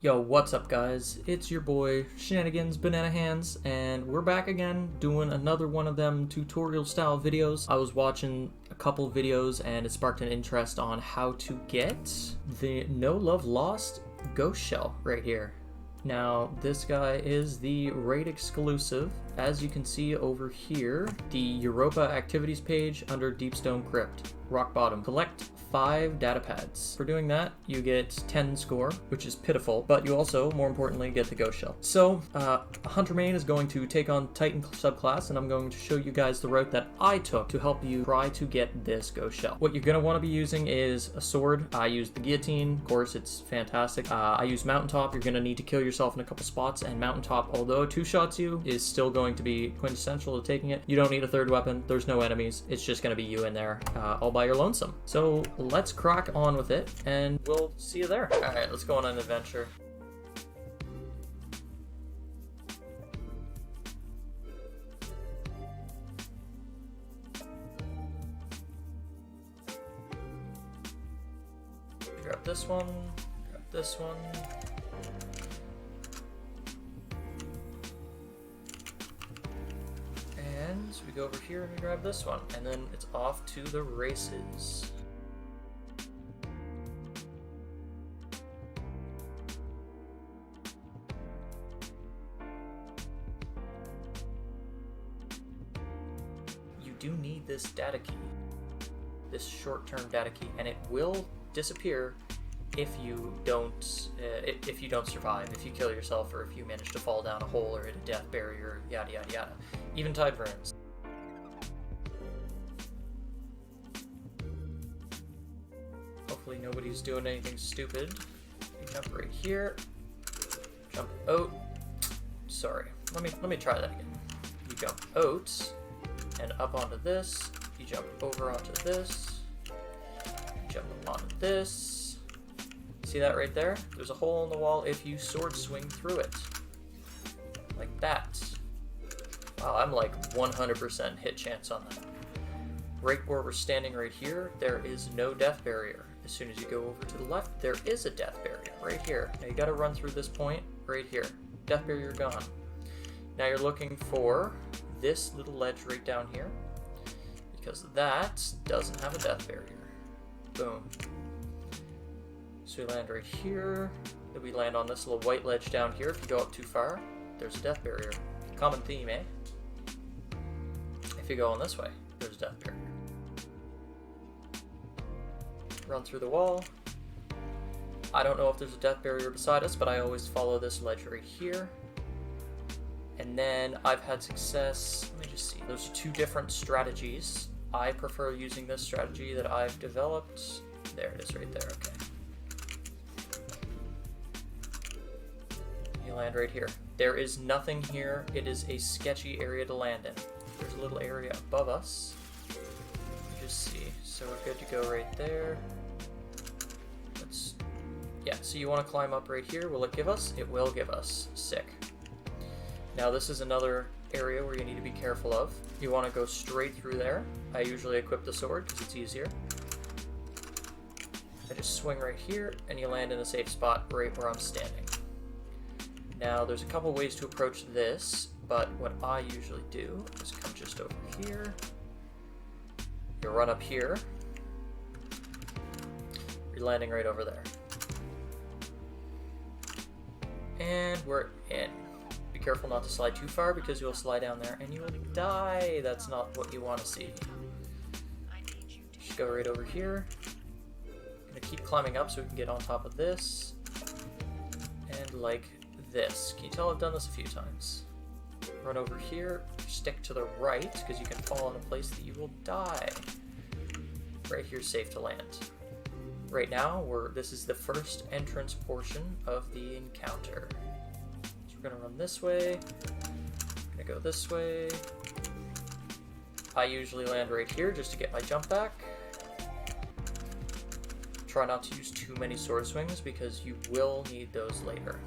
Yo, what's up guys? It's your boy Shenanigans Banana Hands, and we're back again doing another one of them tutorial style videos. I was watching a couple videos and it sparked an interest on how to get the No Love Lost ghost shell right here. Now this guy is the raid exclusive, as you can see over here, the Europa activities page under Deepstone Crypt. Rock bottom. Collect 5 data pads. For doing that, you get 10 score, which is pitiful, but you also, more importantly, get the ghost shell. So, Hunter Main is going to take on Titan subclass, and I'm going to show you guys the route that I took to help you try to get this ghost shell. What you're going to want to be using is a sword. I used the guillotine. Of course, it's fantastic. I use mountaintop. You're going to need to kill yourself in a couple spots, and mountaintop, although it two-shots you, is still going to be quintessential to taking it. You don't need a third weapon. There's no enemies. It's just going to be you in there, all by your lonesome. So let's crack on with it, and we'll see you there. All right, let's go on an adventure. Grab this one, grab this one. And so we go over here and we grab this one, and then it's off to the races. You do need this data key, this short-term data key, and it will disappear if you don't survive, if you kill yourself, or if you manage to fall down a hole or hit a death barrier, yada yada yada. Even tide runes. Hopefully nobody's doing anything stupid. You jump right here. Jump out. Sorry. Let me try that again. You jump out and up onto this. You jump over onto this. You jump onto this. See that right there? There's a hole in the wall if you sword swing through it. Like that. Wow, I'm like 100% hit chance on that. Right where we're standing right here, there is no death barrier. As soon as you go over to the left, there is a death barrier right here. Now you gotta run through this point right here. Death barrier gone. Now you're looking for this little ledge right down here, because that doesn't have a death barrier. Boom. So we land right here, then we land on this little white ledge down here. If you go up too far, there's a death barrier. Common theme, eh? If you go on this way, there's a death barrier. Run through the wall. I don't know if there's a death barrier beside us, but I always follow this ledge right here. And then I've had success, let me just see, there's 2 different strategies. I prefer using this strategy that I've developed. There it is right there, okay. You land right here. There is nothing here. It is a sketchy area to land in. There's a little area above us. Just see. So we're good to go right there. Yeah, so you want to climb up right here. Will it give us? It will give us. Sick. Now this is another area where you need to be careful of. You want to go straight through there. I usually equip the sword because it's easier. I just swing right here and you land in a safe spot right where I'm standing. Now there's a couple ways to approach this, but what I usually do is come just over here. You run up here. You're landing right over there. And we're in. Be careful not to slide too far because you'll slide down there and you will die. That's not what you want to see. Just go right over here. I'm gonna keep climbing up so we can get on top of this. And like this. Can you tell I've done this a few times? Run over here, stick to the right because you can fall in a place that you will die. Right here is safe to land. Right now, this is the first entrance portion of the encounter. So we're gonna run this way, gonna go this way. I usually land right here just to get my jump back. Try not to use too many sword swings because you will need those later.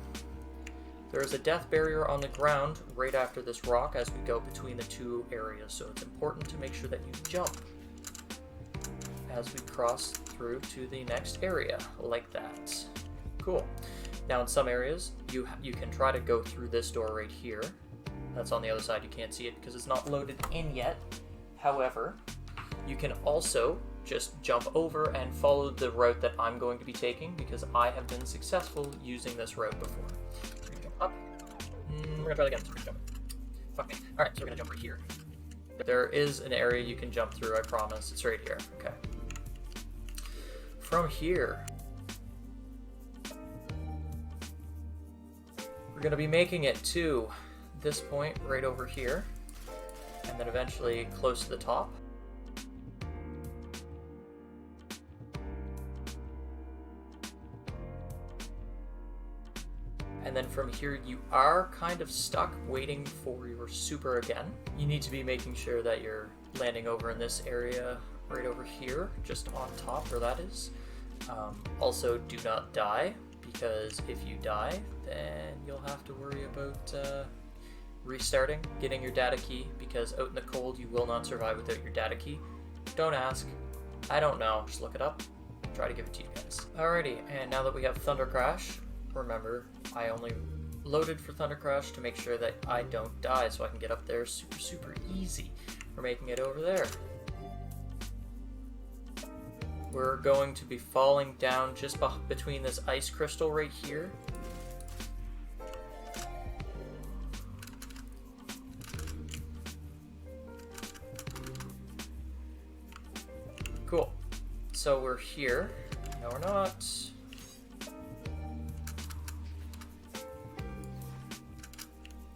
There is a death barrier on the ground right after this rock as we go between the 2 areas, so it's important to make sure that you jump as we cross through to the next area, like that. Cool. Now in some areas, you can try to go through this door right here. That's on the other side, you can't see it because it's not loaded in yet. However, you can also just jump over and follow the route that I'm going to be taking because I have been successful using this route before. We're gonna jump up. We're gonna try that again. So we're gonna jump. Fuck me. Alright, so we're gonna jump right here. There is an area you can jump through, I promise. It's right here. Okay. From here, we're going to be making it to this point right over here, and then eventually close to the top. And then from here, you are kind of stuck waiting for your super again. You need to be making sure that you're landing over in this area right over here, just on top where that is. Also, do not die, because if you die, then you'll have to worry about restarting, getting your data key, because out in the cold, you will not survive without your data key. Don't ask. I don't know. Just look it up. Try to give it to you guys. Alrighty, and now that we have Thunder Crash, remember, I only loaded for Thunder Crash to make sure that I don't die, so I can get up there super easy. We're making it over there. We're going to be falling down just between this ice crystal right here. Cool. So we're here. No, we're not.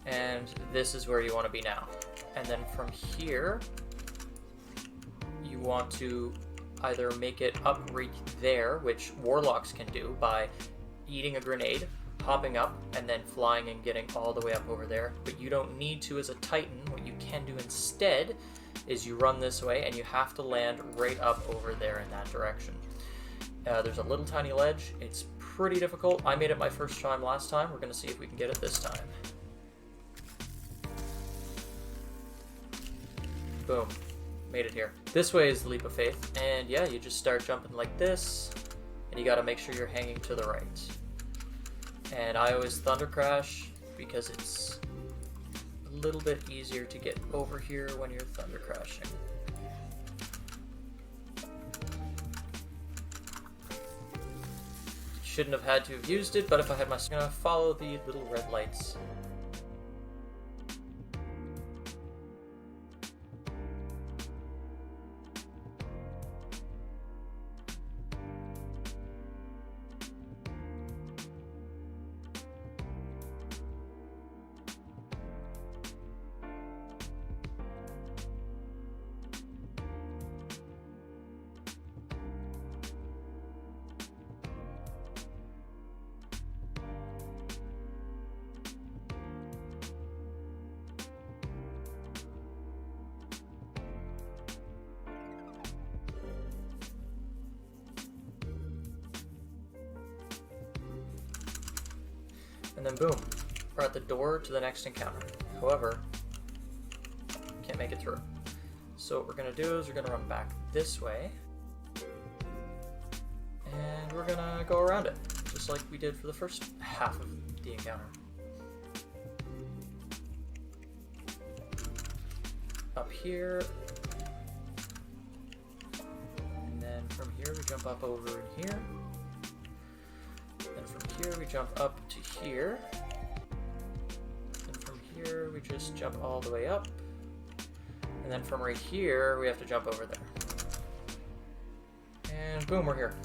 And this is where you want to be now. And then from here, you want to either make it up right there, which warlocks can do by eating a grenade, hopping up, and then flying and getting all the way up over there. But you don't need to as a Titan. What you can do instead is you run this way, and you have to land right up over there in that direction. There's a little tiny ledge. It's pretty difficult. I made it my first time last time. We're going to see if we can get it this time. Boom. Made it here. This way is the leap of faith, and yeah, you just start jumping like this, and you gotta make sure you're hanging to the right. And I always Thunder Crash because it's a little bit easier to get over here when you're Thunder Crashing. Shouldn't have had to have used it, but if I had my... I'm gonna follow the little red lights. And then boom, we're at the door to the next encounter. However, can't make it through. So what we're gonna do is we're gonna run back this way, and we're gonna go around it, just like we did for the first half of the encounter. Up here, and then from here we jump up over in here. And from here we jump up to here, and from here we just jump all the way up, and then from right here we have to jump over there. And boom, we're here.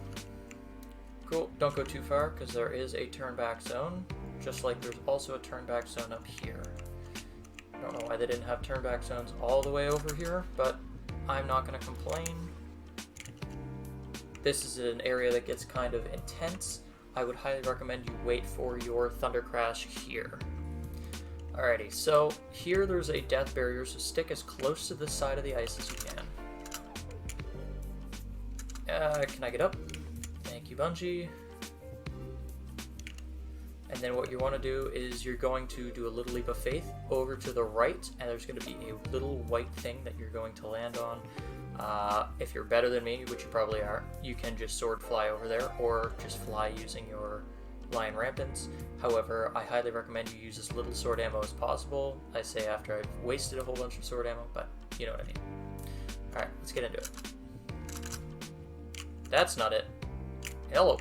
Cool, don't go too far because there is a turn back zone, just like there's also a turn back zone up here. I don't know why they didn't have turn back zones all the way over here, but I'm not going to complain. This is an area that gets kind of intense. I would highly recommend you wait for your Thunder Crash here. Alrighty, so here there's a death barrier, so stick as close to the side of the ice as you can. Can I get up? Thank you, Bungie. And then what you want to do is you're going to do a little leap of faith over to the right, and there's going to be a little white thing that you're going to land on. If you're better than me, which you probably are, you can just sword fly over there, or just fly using your lion rampants. However, I highly recommend you use as little sword ammo as possible. I say after I've wasted a whole bunch of sword ammo, but you know what I mean. Alright, let's get into it. That's not it. Hello.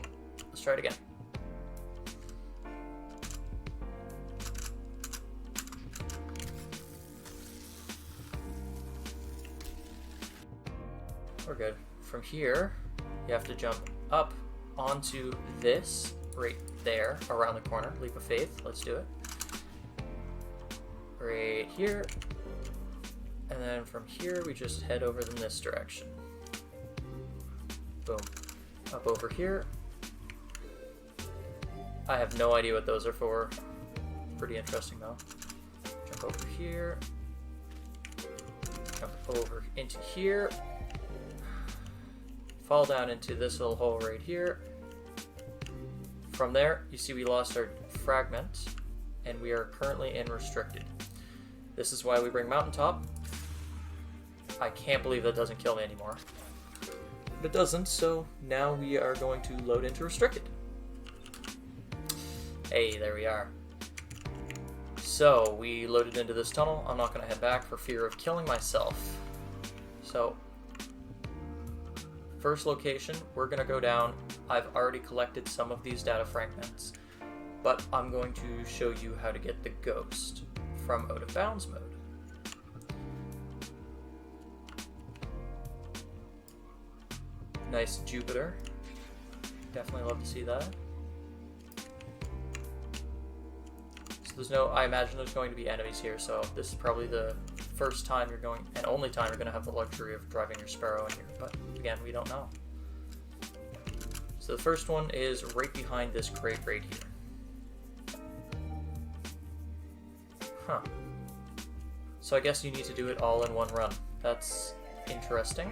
Let's try it again. We're good. From here, you have to jump up onto this right there, around the corner. Leap of faith. Let's do it. Right here. And then from here, we just head over in this direction. Boom. Up over here. I have no idea what those are for. Pretty interesting though. Jump over here. Jump over into here. Fall down into this little hole right here. From there, you see we lost our fragment, and we are currently in restricted. This is why we bring mountaintop. I can't believe that doesn't kill me anymore. But it doesn't, so now we are going to load into restricted. Hey, there we are. So, we loaded into this tunnel. I'm not going to head back for fear of killing myself. So, first location, we're going to go down. I've already collected some of these data fragments, but I'm going to show you how to get the ghost from out of bounds mode. Nice Jupiter. Definitely love to see that. So there's no, I imagine there's going to be enemies here, so this is probably the first time you're going, and only time you're going to have the luxury of driving your Sparrow in here, but again, we don't know. So the first one is right behind this crate right here. Huh. So I guess you need to do it all in one run. That's interesting.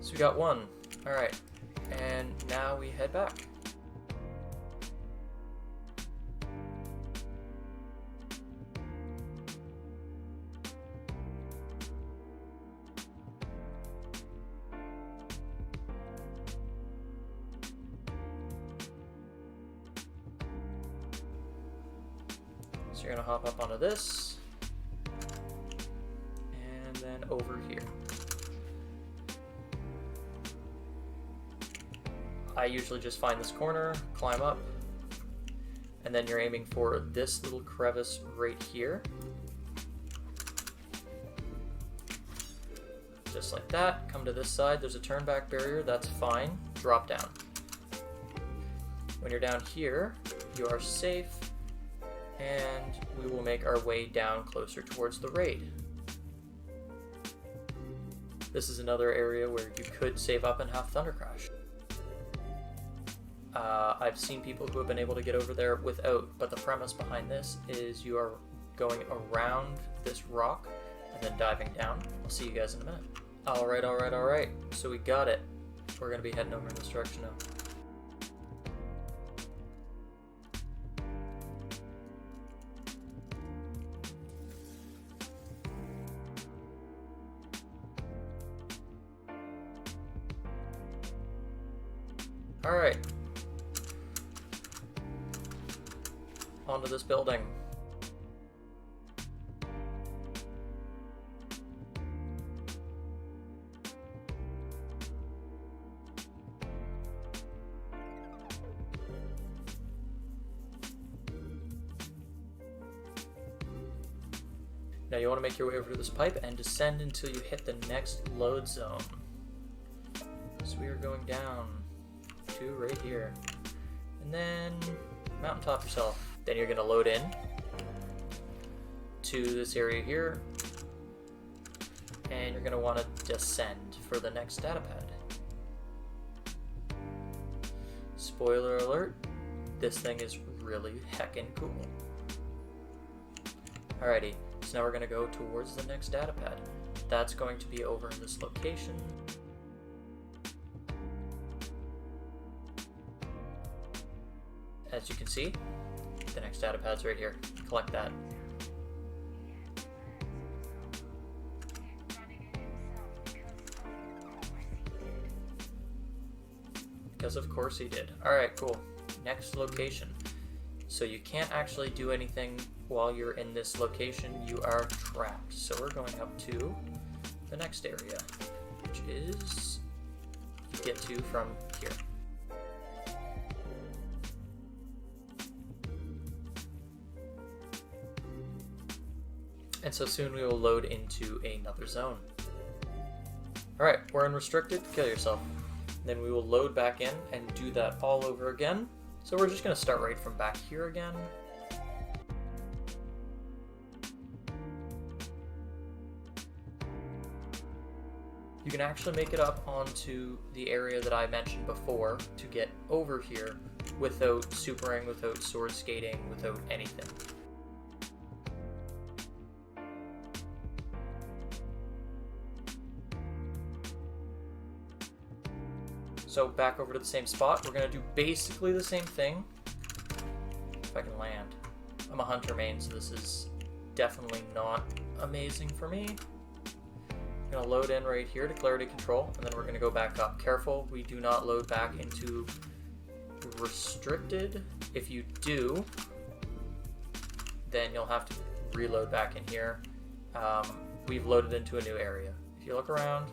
So we got one. Alright. And now we head back. So you're going to hop up onto this, and then over here. I usually just find this corner, climb up, and then you're aiming for this little crevice right here. Just like that, come to this side, there's a turn back barrier, that's fine, drop down. When you're down here, you are safe, and we will make our way down closer towards the raid. This is another area where you could save up and have Thunder Crash. I've seen people who have been able to get over there without, but the premise behind this is you are going around this rock and then diving down. I'll see you guys in a minute. Alright, so we got it. We're going to be heading over in this direction now. Alright. Onto this building. Now you want to make your way over to this pipe and descend until you hit the next load zone. So we are going down to right here. And then mountaintop yourself. Then you're going to load in to this area here. And you're going to want to descend for the next data pad. Spoiler alert, this thing is really heckin' cool. Alrighty, so now we're going to go towards the next data pad. That's going to be over in this location. As you can see, the next data pad's right here. Collect that. because of course he did. Alright, cool. Next location. So you can't actually do anything while you're in this location. You are trapped. So we're going up to the next area, which is you get to from here. And so soon we will load into another zone. Alright, we're in restricted, kill yourself. Then we will load back in and do that all over again. So we're just going to start right from back here again. You can actually make it up onto the area that I mentioned before to get over here without supering, without sword skating, without anything. So back over to the same spot, we're going to do basically the same thing. If I can land. I'm a hunter main, so this is definitely not amazing for me. I'm going to load in right here to clarity control, and then we're going to go back up. Careful, we do not load back into restricted. If you do, then you'll have to reload back in here. We've loaded into a new area. If you look around,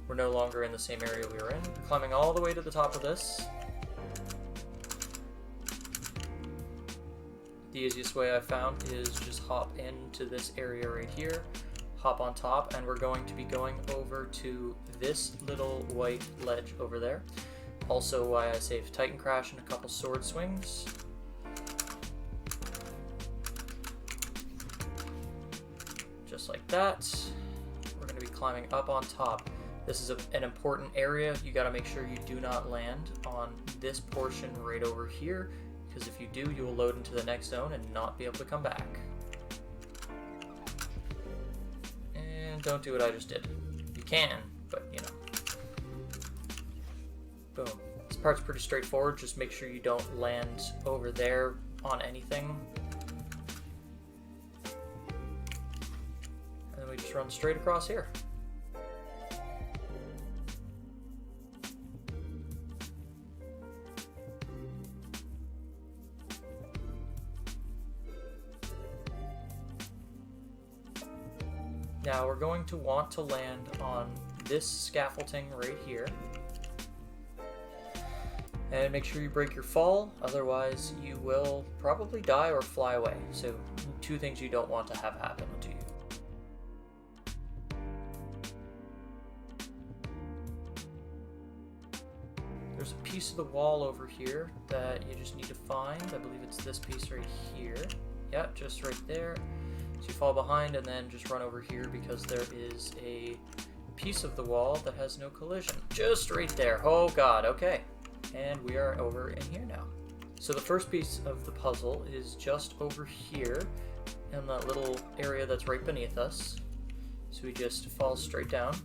we're no longer in the same area we were in. We're climbing all the way to the top of this. The easiest way I've found is just hop into this area right here, hop on top, and we're going to be going over to this little white ledge over there. Also why I saved Titan Crash and a couple sword swings. Just like that. We're going to be climbing up on top. This is an important area. You got to make sure you do not land on this portion right over here, because if you do, you will load into the next zone and not be able to come back. And don't do what I just did. You can, but you know. Boom. This part's pretty straightforward. Just make sure you don't land over there on anything. And then we just run straight across here. Now we're going to want to land on this scaffolding right here. And make sure you break your fall, otherwise you will probably die or fly away. So two things you don't want to have happen to you. There's a piece of the wall over here that you just need to find. I believe it's this piece right here. Yeah, just right there. So you fall behind and then just run over here because there is a piece of the wall that has no collision. Just right there. Oh god, okay. And we are over in here now. So the first piece of the puzzle is just over here in that little area that's right beneath us. So we just fall straight down.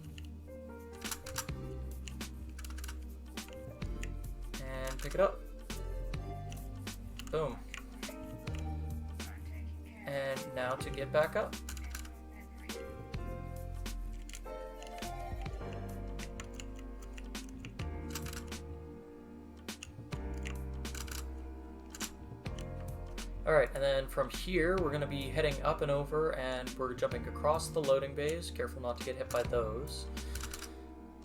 And pick it up. Boom. And now to get back up. Alright, and then from here we're going to be heading up and over, and we're jumping across the loading bays. Careful not to get hit by those.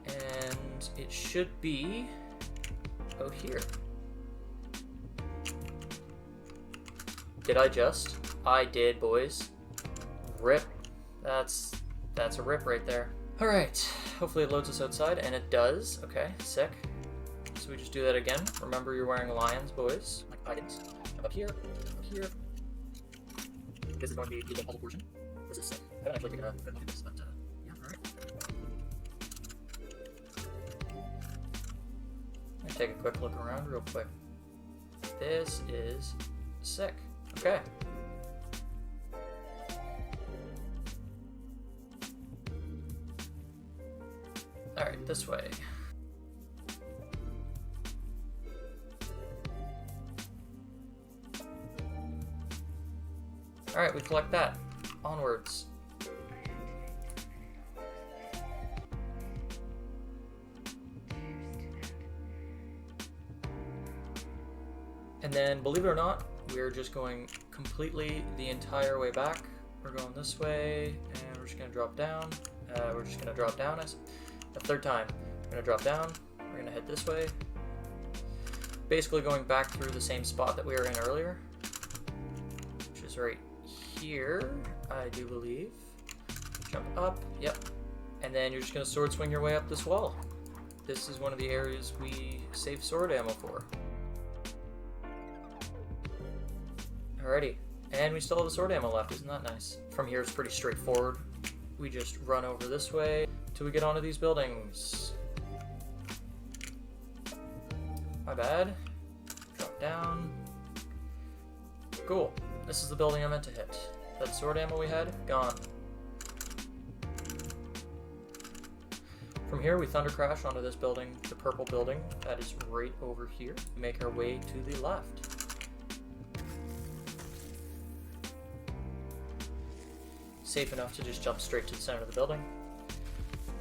And it should be out here. Did I just? I did, boys. Rip. That's a rip right there. Alright, hopefully it loads us outside, and it does. Okay, sick. So we just do that again. Remember, you're wearing lions, boys. Like I didn't. Up here, up here. This is going to be the puzzle portion. This is sick. I haven't actually taken a good look at this, but yeah, alright. I'm gonna take a quick look around real quick. This is sick. Okay. Alright, this way. Alright, we collect that. Onwards. then, believe it or not, we're just going completely the entire way back. We're going this way, and we're just gonna drop down. We're just gonna drop down a third time. We're gonna drop down, we're gonna head this way. Basically going back through the same spot that we were in earlier, which is right here, I do believe. Jump up, yep. And then you're just gonna sword swing your way up this wall. This is one of the areas we save sword ammo for. Alrighty, and we still have the sword ammo left, isn't that nice? From here it's pretty straightforward. We just run over this way till we get onto these buildings. My bad. Drop down. Cool. This is the building I meant to hit. That sword ammo we had, gone. From here we thunder crash onto this building, the purple building that is right over here. We make our way to the left. Safe enough to just jump straight to the center of the building.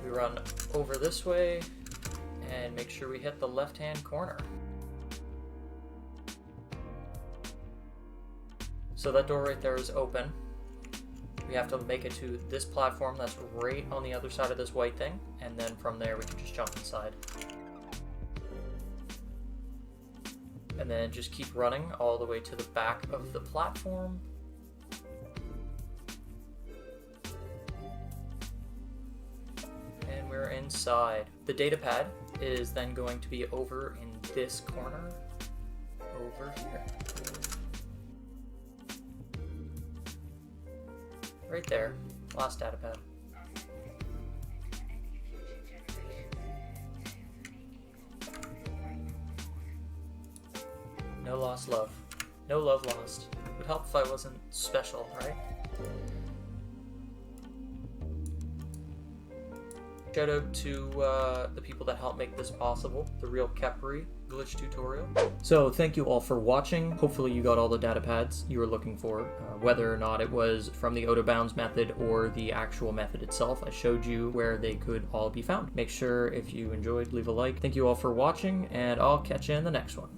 We run over this way and make sure we hit the left-hand corner. So that door right there is open. We have to make it to this platform that's right on the other side of this white thing, and then from there we can just jump inside. And then just keep running all the way to the back of the platform. And we're inside. The data pad is then going to be over in this corner, over here. Right there, last data pad. No lost love. No love lost. Would help if I wasn't special, right? Shout out to the people that helped make this possible, the real Kepri glitch tutorial. So thank you all for watching. Hopefully you got all the data pads you were looking for, whether or not it was from the out of bounds method or the actual method itself. I showed you where they could all be found. Make sure if you enjoyed, leave a like. Thank you all for watching, and I'll catch you in the next one.